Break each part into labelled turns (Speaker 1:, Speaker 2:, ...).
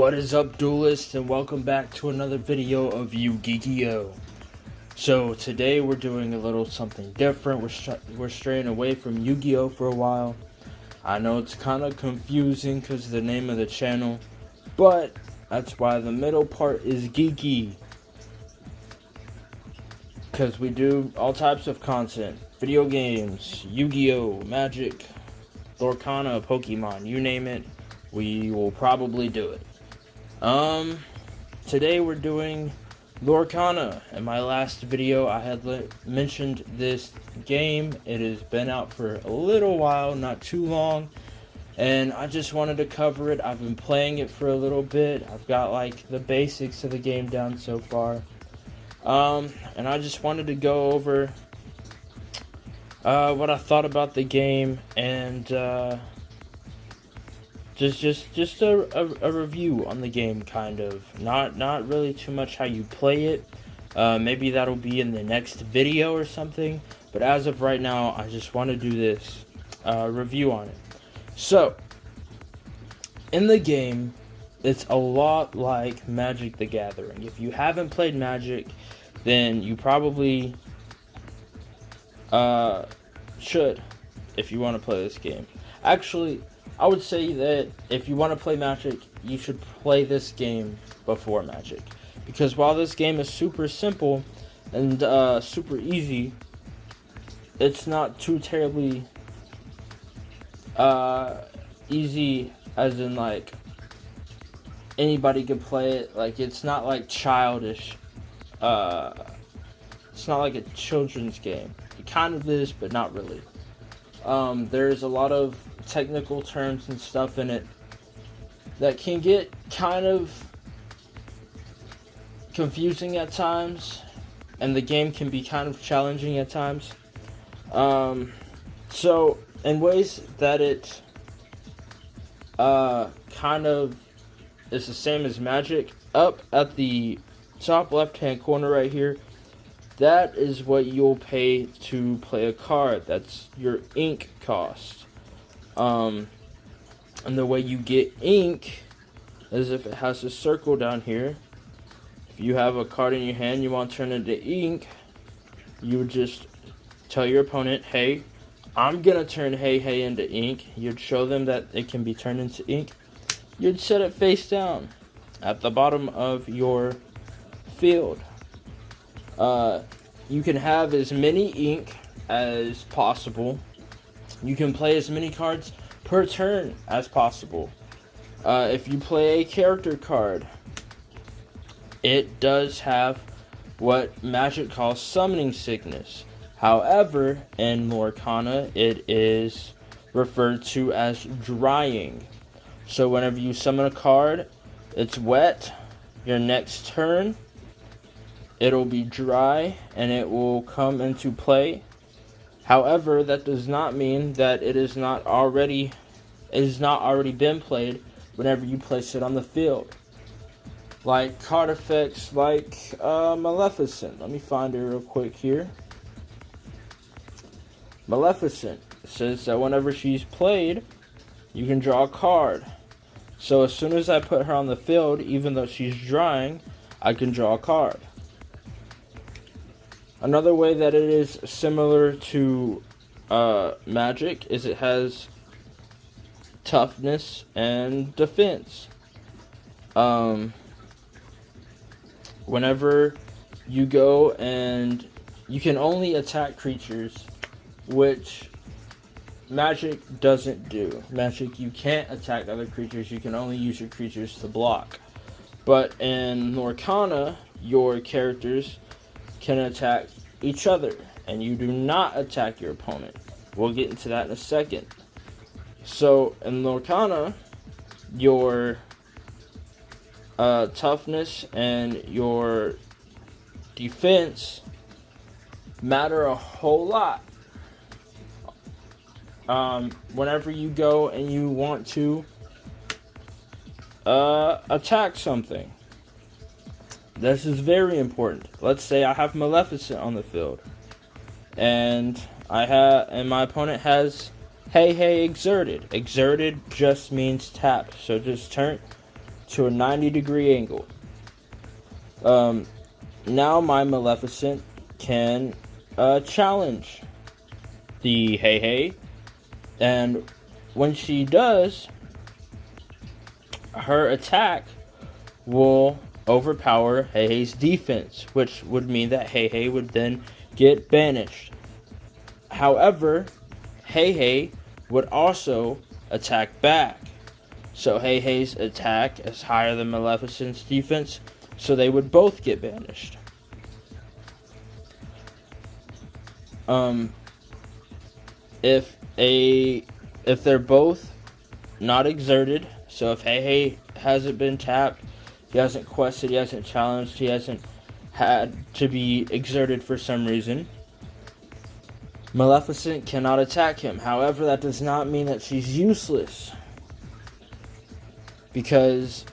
Speaker 1: What is up, Duelists, and welcome back to another video of Yu-geeki-oh. So today we're doing a little something different. We're straying away from Yu-Gi-Oh for a while. I know it's kind of confusing because of the name of the channel, but that's why the middle part is geeky. Because we do all types of content. Video games, Yu-Gi-Oh, Magic, Lorcana, Pokemon, you name it. We will probably do it. Today we're doing Lorcana. In my last video I had mentioned this game. It has been out for a little while, not too long, and I just wanted to cover it. I've been playing it for a little bit. I've got like the basics of the game down so far, and I just wanted to go over what I thought about the game and just a review on the game, kind of. Not really too much how you play it. Maybe that'll be in the next video or something. But as of right now, I just want to do this review on it. So, in the game, it's a lot like Magic the Gathering. If you haven't played Magic, then you probably should, if you want to play this game. Actually, I would say that if you want to play Magic, you should play this game before Magic. Because while this game is super simple and super easy, it's not too terribly easy, as in like anybody could play it. Like, it's not like childish. It's not like a children's game. It kind of is, but not really. There's a lot of technical terms and stuff in it that can get kind of confusing at times, and the game can be kind of challenging at times. So in ways that it kind of is the same as Magic, up at the top left hand corner right here, that is what you'll pay to play a card. That's your ink cost. And the way you get ink is if it has a circle down here. If you have a card in your hand you want to turn into ink, you would just tell your opponent, hey, I'm gonna turn hey into ink. You'd show them that it can be turned into ink. You'd set it face down at the bottom of your field. You can have as many ink as possible. You can play as many cards per turn as possible. If you play a character card, it does have what Magic calls summoning sickness. However, in Lorcana, it is referred to as drying. So whenever you summon a card, it's wet. Your next turn, it'll be dry and it will come into play. However, that does not mean that it is not already been played whenever you place it on the field. Like card effects like Maleficent. Let me find it real quick here. Maleficent says that whenever she's played, you can draw a card. So as soon as I put her on the field, even though she's drying, I can draw a card. Another way that it is similar to Magic is it has toughness and defense. Whenever you go and you can only attack creatures, which Magic doesn't do. Magic, you can't attack other creatures, you can only use your creatures to block. But in Lorcana, your characters can attack each other, and you do not attack your opponent. We'll get into that in a second. So in Lorcana, your toughness and your defense matter a whole lot. Whenever you go and you want to attack something, this is very important. Let's say I have Maleficent on the field, and my opponent has hey exerted. Exerted just means tap. So just turn to a 90-degree angle. Now my Maleficent can challenge the Hei, and when she does, her attack will overpower Hei's defense, which would mean that Hei would then get banished. However, Hei would also attack back. So Hei's attack is higher than Maleficent's defense, so they would both get banished. If they're both not exerted, so if Hei hasn't been tapped, he hasn't quested, he hasn't challenged, he hasn't had to be exerted for some reason, Maleficent cannot attack him. However, that does not mean that she's useless. Because,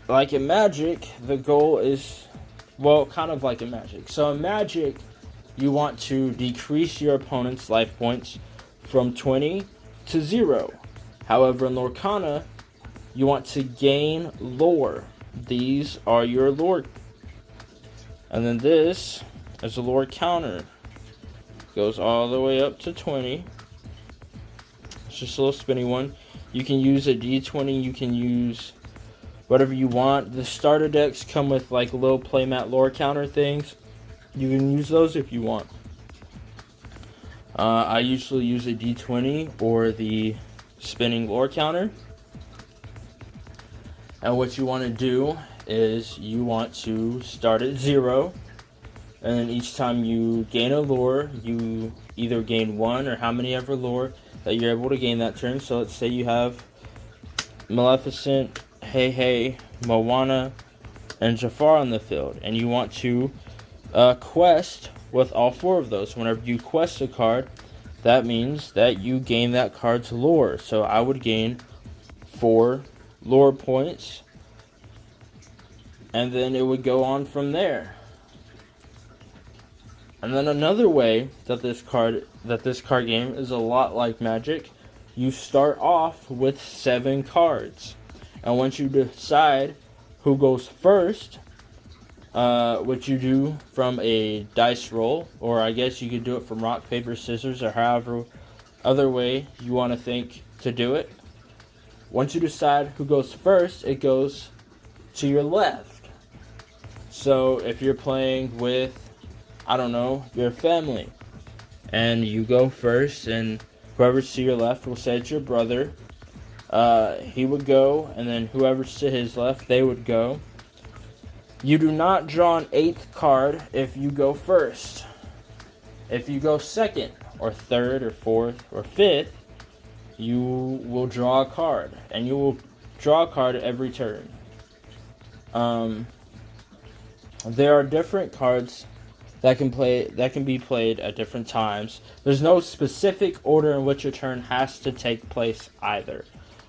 Speaker 1: like in Magic, the goal is, well, kind of like in Magic. So in Magic, you want to decrease your opponent's life points from 20 to 0. However, in Lorcana, you want to gain lore. These are your lore. And then this is a lore counter. Goes all the way up to 20. It's just a little spinny one. You can use a D20, you can use whatever you want. The starter decks come with like little playmat lore counter things. You can use those if you want. I usually use a D20 or the spinning lore counter. And what you want to do is you want to start at 0. And then each time you gain a lore, you either gain 1 or how many ever lore that you're able to gain that turn. So let's say you have Maleficent, Hei, Moana, and Jafar on the field. And you want to quest with all 4 of those. Whenever you quest a card, that means that you gain that card's lore. So I would gain 4 lore points. And then it would go on from there. And then another way that this card game is a lot like Magic, you start off with 7 cards. And once you decide who goes first, which you do from a dice roll, or I guess you could do it from rock, paper, scissors, or however other way you want to think to do it. Once you decide who goes first, it goes to your left. So if you're playing with, I don't know, your family, and you go first, and whoever's to your left will say it's your brother. He would go, and then whoever's to his left, they would go. You do not draw an 8th card if you go first. If you go second, or third, or fourth, or fifth, you will draw a card, and you will draw a card every turn. There are different cards that can be played at different times. There's no specific order in which a turn has to take place either.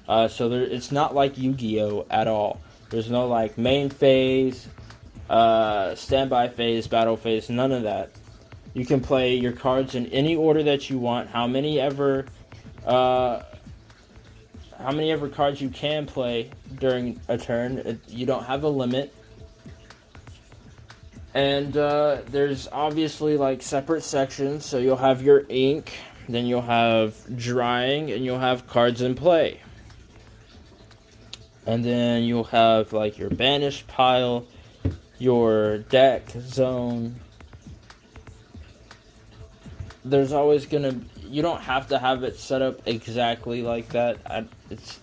Speaker 1: It's not like Yu-Gi-Oh at all. There's no like main phase, standby phase, battle phase, none of that. You can play your cards in any order that you want. How many ever cards you can play during a turn. You don't have a limit. And there's obviously like separate sections. So you'll have your ink, then you'll have drying, and you'll have cards in play. And then you'll have like your banished pile, your deck zone. There's always you don't have to have it set up exactly like that. It's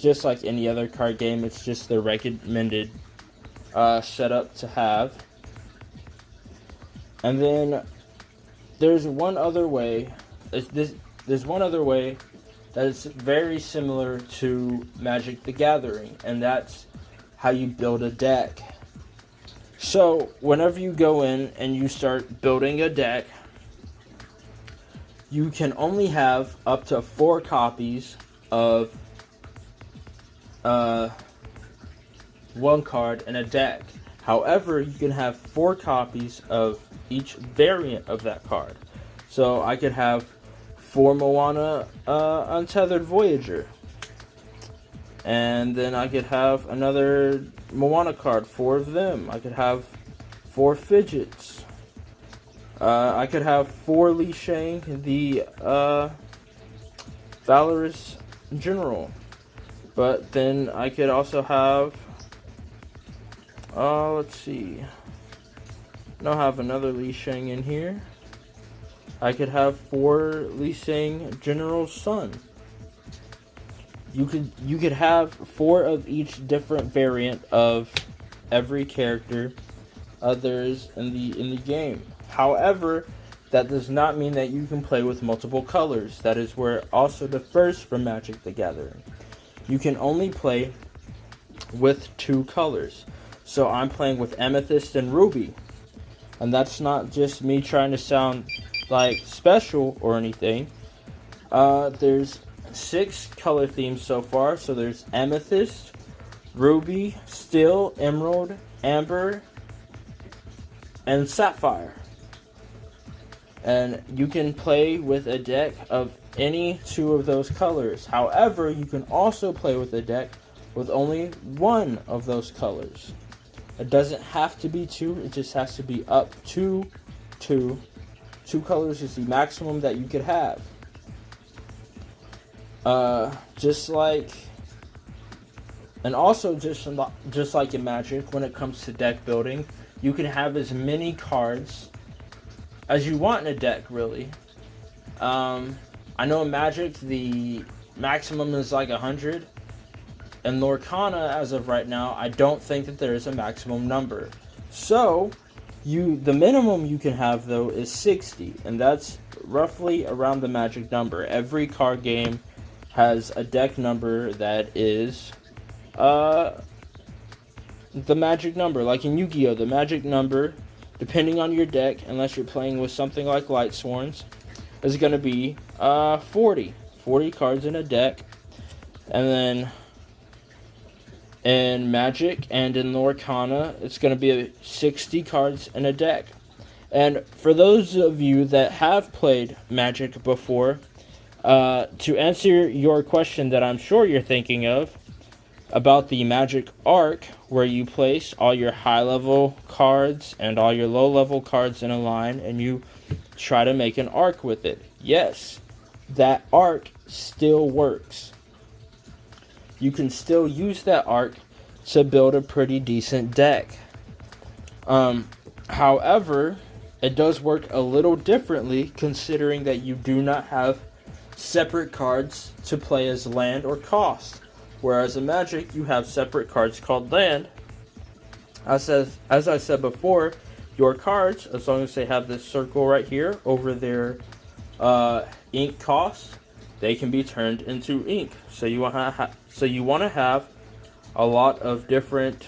Speaker 1: just like any other card game. It's just the recommended setup to have. And then there's one other way. There's one other way that is very similar to Magic the Gathering, and that's how you build a deck. So whenever you go in and you start building a deck, you can only have up to 4 copies of one card in a deck. However, you can have 4 copies of each variant of that card. So I could have 4 Moana Untethered Voyager. And then I could have another Moana card, 4 of them. I could have 4 Fidgets. I could have 4 Li Shang, the Valorous General. But then I could also have, let's see. I'll have another Li Shang in here. I could have 4 Li Shang General's Son. You could have 4 of each different variant of every character others in the game. However, that does not mean that you can play with multiple colors. That is where it also differs from Magic the Gathering. You can only play with 2 colors. So I'm playing with Amethyst and Ruby. And that's not just me trying to sound like special or anything. There's 6 color themes so far. So there's Amethyst, Ruby, Steel, Emerald, Amber, and Sapphire. And you can play with a deck of any 2 of those colors. However, you can also play with a deck with only 1 of those colors. It doesn't have to be 2, it just has to be up to 2. 2 colors is the maximum that you could have. Just like in Magic, when it comes to deck building, you can have as many cards as you want in a deck, really. I know in Magic, the maximum is like 100. In lorcana, as of right now, I don't think that there is a maximum number. So, the minimum you can have, though, is 60. And that's roughly around the Magic number. Every card game has a deck number that is the Magic number. Like in Yu-Gi-Oh, the Magic number, depending on your deck, unless you're playing with something like Light Sworns, is going to be 40. 40 cards in a deck. And then in Magic and in lorcana, it's going to be 60 cards in a deck. And for those of you that have played Magic before, to answer your question that I'm sure you're thinking of, about the Magic Arc, where you place all your high-level cards and all your low-level cards in a line, and you try to make an arc with it. Yes, that arc still works. You can still use that arc to build a pretty decent deck. However, it does work a little differently, considering that you do not have separate cards to play as land or cost. Whereas in Magic, you have separate cards called land. As I said before, your cards, as long as they have this circle right here over their ink cost, they can be turned into ink. So you want to have a lot of different.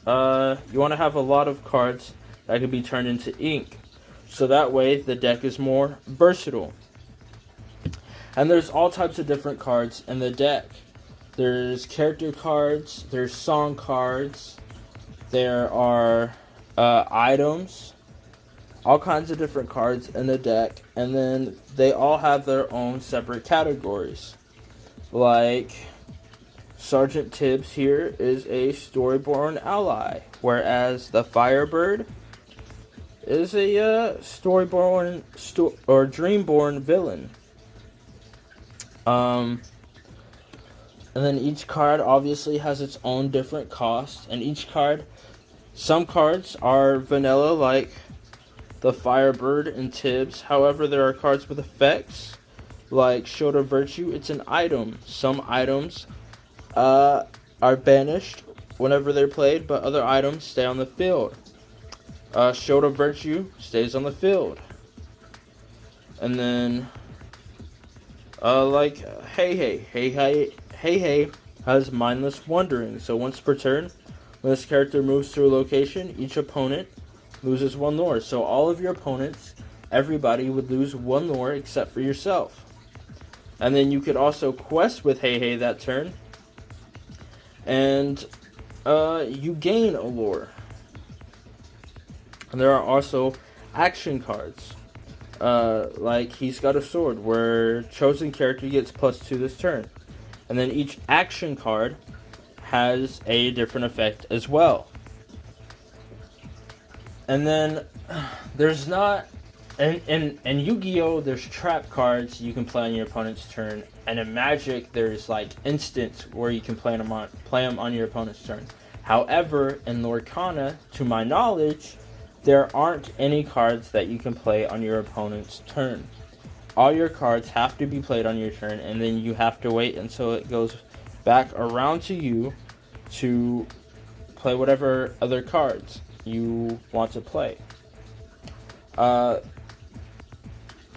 Speaker 1: You want to have a lot of cards that can be turned into ink. So that way the deck is more versatile. And there's all types of different cards in the deck. There's character cards, there's song cards, there are items, all kinds of different cards in the deck, and then they all have their own separate categories. Like, Sergeant Tibbs here is a Storyborn ally, whereas the Firebird is a Storyborn or Dreamborn villain. And then each card obviously has its own different cost, and some cards are vanilla like the Firebird and Tibbs. However, there are cards with effects like Shield of Virtue. It's an item. Some items are banished whenever they're played, but other items stay on the field. Shield of Virtue stays on the field. And then like Hey has Mindless Wandering. So once per turn, when this character moves to a location, each opponent loses 1 lore. So all of your opponents, everybody would lose 1 lore except for yourself. And then you could also quest with Hey that turn, and you gain a lore. And there are also action cards. Like He's Got a Sword, where chosen character gets +2 this turn. And then each action card has a different effect as well. And then there's not, in Yu-Gi-Oh! There's trap cards you can play on your opponent's turn, and in Magic there's like instants where you can play them on your opponent's turn. However, in Lorcana, to my knowledge, there aren't any cards that you can play on your opponent's turn. All your cards have to be played on your turn, and then you have to wait until it goes back around to you to play whatever other cards you want to play. And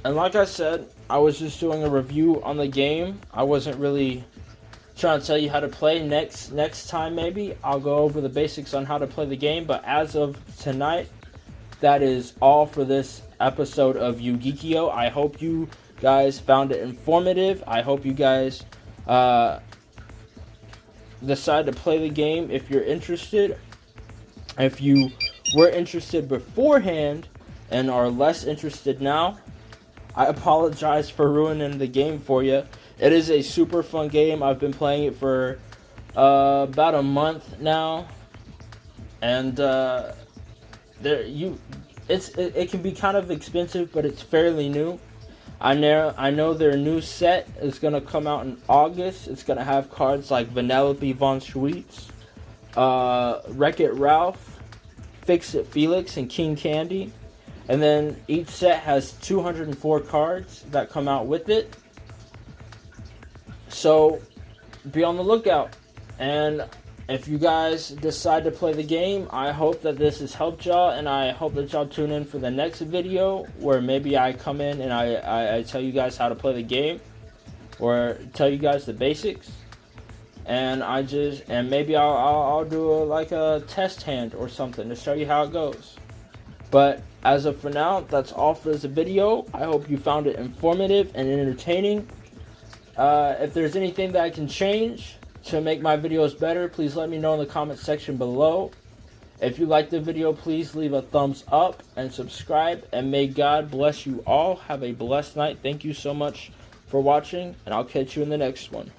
Speaker 1: like I said, I was just doing a review on the game. I wasn't really trying to tell you how to play. Next time maybe I'll go over the basics on how to play the game, but as of tonight, that is all for this episode of Yu-geeki-oh. I hope you guys found it informative. I hope you guys decide to play the game if you're interested. If you were interested beforehand and are less interested now, I apologize for ruining the game for you. It is a super fun game. I've been playing it for about a month now, and it can be kind of expensive, but it's fairly new. I know their new set is gonna come out in August. It's gonna have cards like Vanellope Von Schweetz, Wreck-It Ralph, Fix-It Felix, and King Candy. And then each set has 204 cards that come out with it. So be on the lookout. And if you guys decide to play the game, I hope that this has helped y'all, and I hope that y'all tune in for the next video where maybe I come in and I tell you guys how to play the game, or tell you guys the basics. And maybe I'll do a test hand or something to show you how it goes. But as of for now, that's all for this video. I hope you found it informative and entertaining. If there's anything that I can change to make my videos better, please let me know in the comment section below. If you liked the video, please leave a thumbs up and subscribe. And may God bless you all. Have a blessed night. Thank you so much for watching, and I'll catch you in the next one.